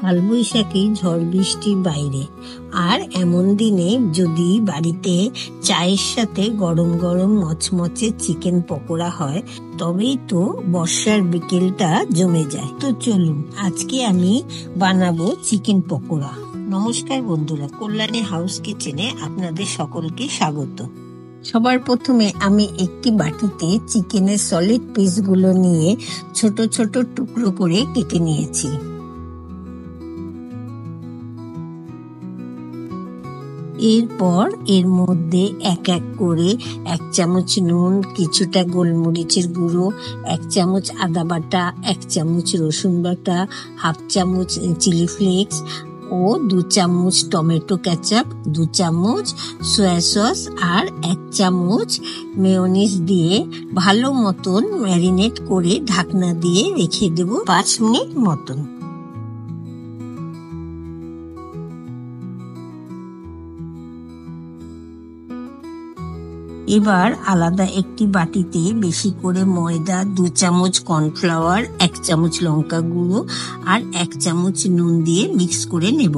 কালবৈশাখী ঝড় বৃষ্টি বাইরে, আর এমন দিনে যদি বাড়িতে চায়ের সাথে গরম গরম মচমচে চিকেন পকোড়া হয় তবেই তো বর্ষার বিকেলটা জমে যায়। তো চলুন আজকে আমি বানাবো চিকেন পকোড়া। নমস্কার বন্ধুরা, কল্যাণী হাউস কিচেনে আপনাদের সকলকে স্বাগত। সবার প্রথমে আমি একটি বাটিতে চিকেনের সলিড পিসগুলো নিয়ে ছোট ছোট টুকরো করে কেটে নিয়েছি। এরপর এর মধ্যে এক এক করে 1 চামচ নুন, কিছুটা গোলমরিচের গুঁড়ো, 1 চামচ আদা বাটা, 1 চামচ রসুন বাটা, 1/2 চামচ চিলি ফ্লেক্স ও 2 চামচ টমেটো কেচাপ, 2 চামচ সয়া সস আর 1 চামচ মেয়োনিজ দিয়ে ভালো মতন ম্যারিনেট করে ঢাকনা দিয়ে রেখে দেব 5 মিনিট মতন। এবার আলাদা একটি বাটিতে বেশি করে ময়দা, 2 চামচ কর্নফ্লাওয়ার, 1 চামচ লঙ্কা গুঁড়ো আর 1 চামচ নুন দিয়ে মিক্স করে নেব।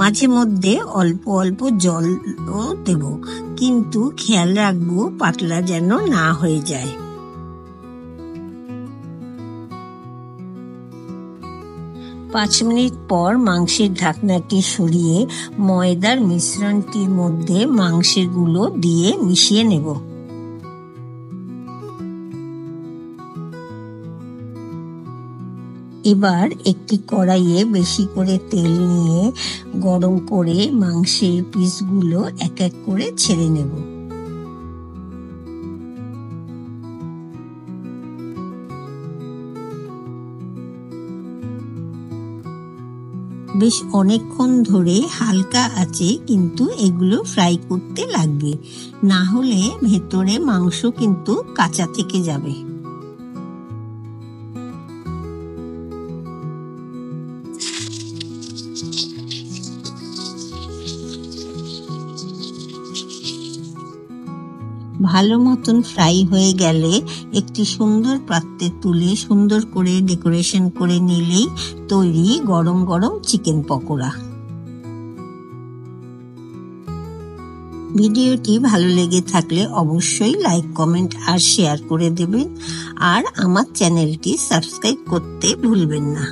মাঝে মধ্যে অল্প অল্প জলও দেব, কিন্তু খেয়াল রাখবো পাতলা যেন না হয়ে যায়। পাঁচ মিনিট পর মাংসের ঢাকনাটি সরিয়ে ময়দার মিশ্রণটির মধ্যে মাংসের গুলো দিয়ে মিশিয়ে নেব। এবার একটি কড়াইয়ে বেশি করে তেল নিয়ে গরম করে মাংসের পিসগুলো এক এক করে ছেড়ে নেব। বেশ অনেকক্ষণ ধরে হালকা আঁচে কিন্তু এগুলো ফ্রাই করতে লাগবে, না হলে ভেতরে মাংস কিন্তু কাঁচা থেকে যাবে। ভালো মতন ফ্রাই হয়ে গেলে একটি সুন্দর পাত্রে তুলে সুন্দর করে ডেকোরেশন করে নিলেই তৈরি গরম গরম চিকেন পকোড়া। ভিডিওটি ভালো লেগে থাকলে অবশ্যই লাইক, কমেন্ট আর শেয়ার করে দেবেন, আর আমার চ্যানেলটি সাবস্ক্রাইব করতে ভুলবেন না।